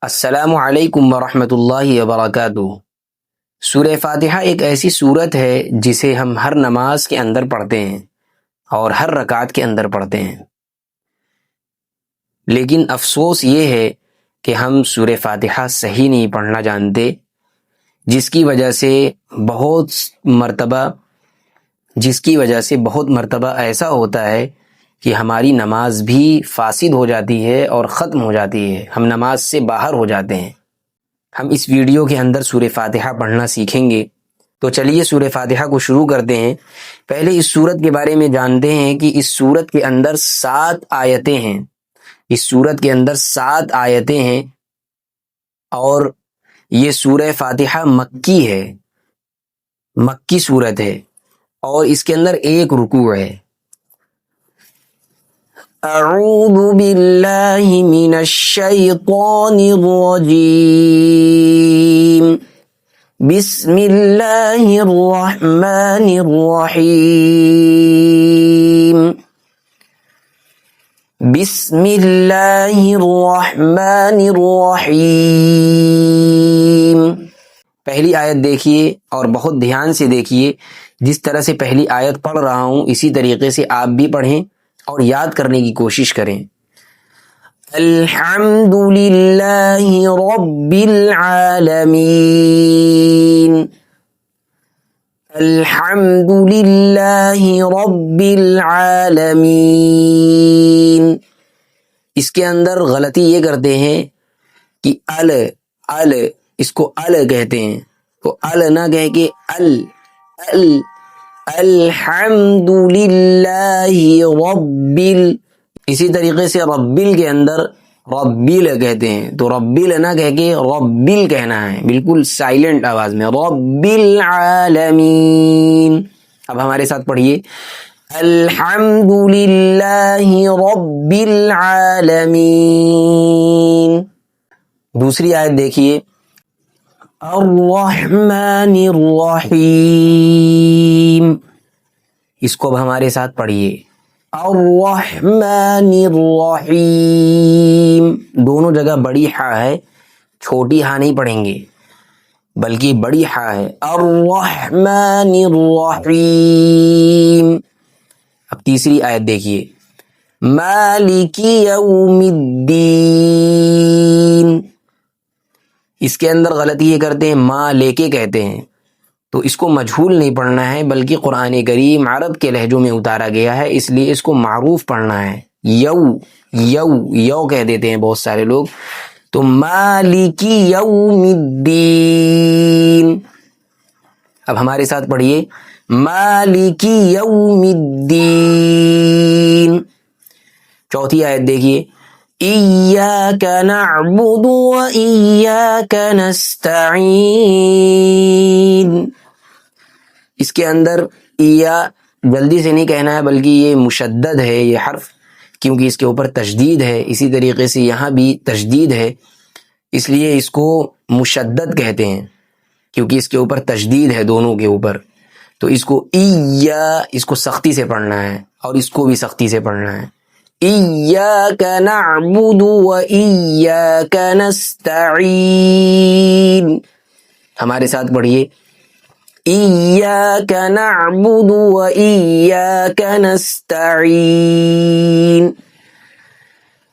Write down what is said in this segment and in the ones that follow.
السلام علیکم ورحمۃ اللہ وبرکاتہ۔ سورہ فاتحہ ایک ایسی سورت ہے جسے ہم ہر نماز کے اندر پڑھتے ہیں اور ہر رکعت کے اندر پڑھتے ہیں، لیکن افسوس یہ ہے کہ ہم سورہ فاتحہ صحیح نہیں پڑھنا جانتے، جس کی وجہ سے بہت مرتبہ ایسا ہوتا ہے کہ ہماری نماز بھی فاسد ہو جاتی ہے اور ختم ہو جاتی ہے، ہم نماز سے باہر ہو جاتے ہیں۔ ہم اس ویڈیو کے اندر سورہ فاتحہ پڑھنا سیکھیں گے، تو چلیے سورہ فاتحہ کو شروع کرتے ہیں۔ پہلے اس سورت کے بارے میں جانتے ہیں کہ اس سورت کے اندر 7 آیتیں ہیں۔ اس سورت کے اندر 7 آیتیں ہیں اور یہ سورہ فاتحہ مکی ہے، مکی سورت ہے، اور اس کے اندر ایک رکوع ہے۔ اعوذ باللہ من الشیطان الرجیم، بسم اللہ الرحمن الرحیم، بسم اللہ الرحمن الرحیم۔ پہلی آیت دیکھیے اور بہت دھیان سے دیکھیے، جس طرح سے پہلی آیت پڑھ رہا ہوں اسی طریقے سے آپ بھی پڑھیں اور یاد کرنے کی کوشش کریں۔ الحمد للہ رب العالمین، الحمد للہ رب العالمین۔ اس کے اندر غلطی یہ کرتے ہیں کہ اس کو کہتے ہیں، تو نہ کہہ کے الحمد للہ اسی طریقے سے ربل کے اندر ربیل کہتے ہیں، تو ربیل نہ کہہ کے ربیل کہنا ہے، بالکل سائلنٹ آواز میں، رب العالمین۔ اب ہمارے ساتھ پڑھیے، الحمد للہ رب العالمین۔ دوسری آیت دیکھیے، الرحمن الرحیم۔ اس کو اب ہمارے ساتھ پڑھیے، الرحمن الرحیم۔ دونوں جگہ بڑی ہا ہے، چھوٹی ہا نہیں پڑھیں گے بلکہ بڑی ہا ہے، الرحمن الرحیم۔ اب تیسری آیت دیکھیے، مالک یوم الدین۔ اس کے اندر غلطی یہ کرتے ہیں، ماں لے کے کہتے ہیں، تو اس کو مجہول نہیں پڑھنا ہے بلکہ قرآن کریم عرب کے لہجوں میں اتارا گیا ہے، اس لیے اس کو معروف پڑھنا ہے۔ یو کہہ دیتے ہیں بہت سارے لوگ، تو مالک یوم الدین۔ اب ہمارے ساتھ پڑھیے، مالک یوم الدین۔ چوتھی آیت دیکھیے، ایاک نعبد و ایاک نستعین۔ اس کے اندر جلدی سے نہیں کہنا ہے بلکہ یہ مشدد ہے یہ حرف، کیونکہ اس کے اوپر تشدید ہے، اسی طریقے سے یہاں بھی تشدید ہے، اس لیے اس کو مشدد کہتے ہیں کیونکہ اس کے اوپر تشدید ہے دونوں کے اوپر، تو اس کو اس کو سختی سے پڑھنا ہے اور اس کو بھی سختی سے پڑھنا ہے، ایاک نعبد و ایاک نستعین۔ ہمارے ساتھ پڑھیے، ایاک نعبد و ایاک نستعین۔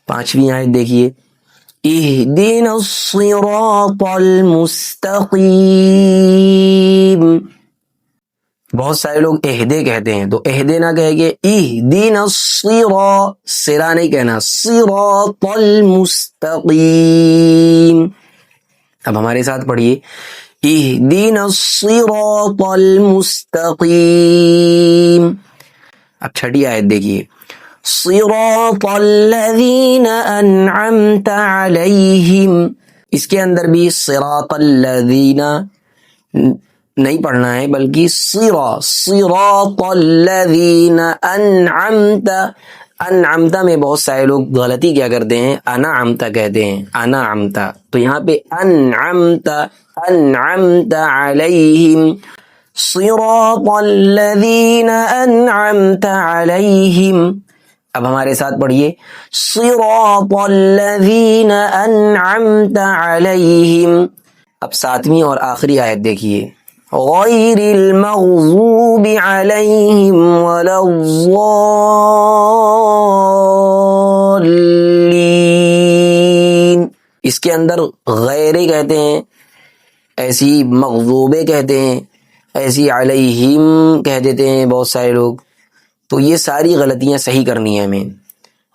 پانچویں آیت دیکھیے، اہدنا الصراط المستقیم۔ بہت سارے لوگ اہدے کہتے ہیں، تو اہدے نہ کہہ کے اہدنا سرا نہیں کہنا، صراط المستقیم۔ اب ہمارے ساتھ پڑھیے، اہدنا الصراط المستقیم۔ اب چھٹی آیت دیکھیے، صراط الذین انعمت علیہم۔ اس کے اندر بھی صراط الذین نہیں پڑھنا ہے بلکہ صراط الذین انعمت میں بہت سارے لوگ غلطی کیا کرتے ہیں، انعمت کہتے ہیں، انعمت، تو یہاں پہ انعمت علیہم، صراط الذین انعمت علیہم، اب ہمارے ساتھ پڑھیے صراط الذین انعمت علیہم. اب 7ویں اور آخری آیت دیکھیے غیر المغضوب علیہم ولا الضالین. اس کے اندر غیرے کہتے ہیں، ایسی مغضوبے کہتے ہیں، ایسی علیہم کہہ دیتے ہیں بہت سارے لوگ. تو یہ ساری غلطیاں صحیح کرنی ہیں ہمیں.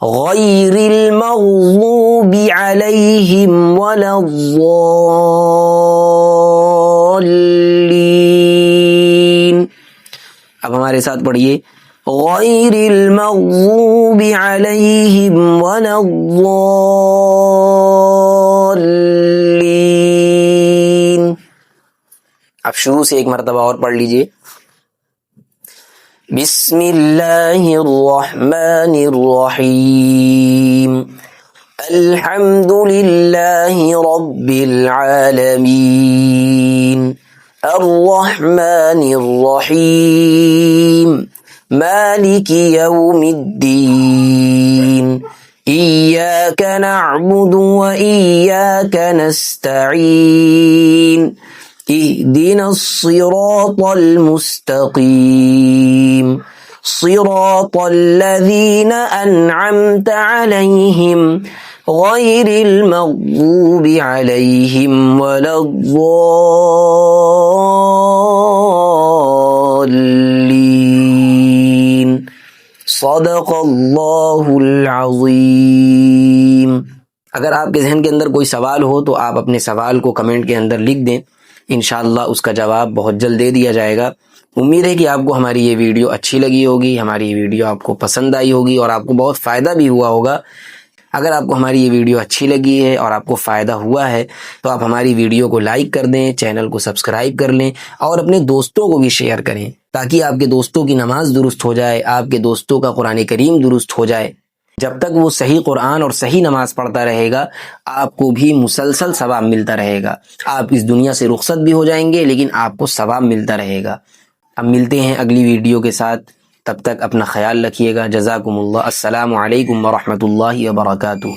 غیر المغضوب علیہم ولا الضالین. اب ہمارے ساتھ پڑھیے غیر المغضوب علیہم ولا الضالین. اب شروع سے ایک مرتبہ اور پڑھ لیجئے. بسم اللہ الرحمن الرحیم الحمد للہ رب العالمین الرحمن الرحیم مالک یوم الدین ایاک نعبد و ایاک نستعین اهدنا الصراط المستقيم صراط الذين أنعمت عليهم غير المغضوب عليهم ولا الضالين صدق اللہ العظیم. اگر آپ کے ذہن کے اندر کوئی سوال ہو تو آپ اپنے سوال کو کمنٹ کے اندر لکھ دیں، انشاءاللہ اس کا جواب بہت جلد دے دیا جائے گا. امید ہے کہ آپ کو ہماری یہ ویڈیو اچھی لگی ہوگی، ہماری یہ ویڈیو آپ کو پسند آئی ہوگی اور آپ کو بہت فائدہ بھی ہوا ہوگا. اگر آپ کو ہماری یہ ویڈیو اچھی لگی ہے اور آپ کو فائدہ ہوا ہے تو آپ ہماری ویڈیو کو لائک کر دیں، چینل کو سبسکرائب کر لیں اور اپنے دوستوں کو بھی شیئر کریں تاکہ آپ کے دوستوں کی نماز درست ہو جائے، آپ کے دوستوں کا قرآن کریم درست ہو جائے. جب تک وہ صحیح قرآن اور صحیح نماز پڑھتا رہے گا آپ کو بھی مسلسل ثواب ملتا رہے گا. آپ اس دنیا سے رخصت بھی ہو جائیں گے لیکن آپ کو ثواب ملتا رہے گا. اب ملتے ہیں اگلی ویڈیو کے ساتھ، تب تک اپنا خیال رکھیے گا. جزاکم اللہ. السلام علیکم ورحمۃ اللہ وبرکاتہ.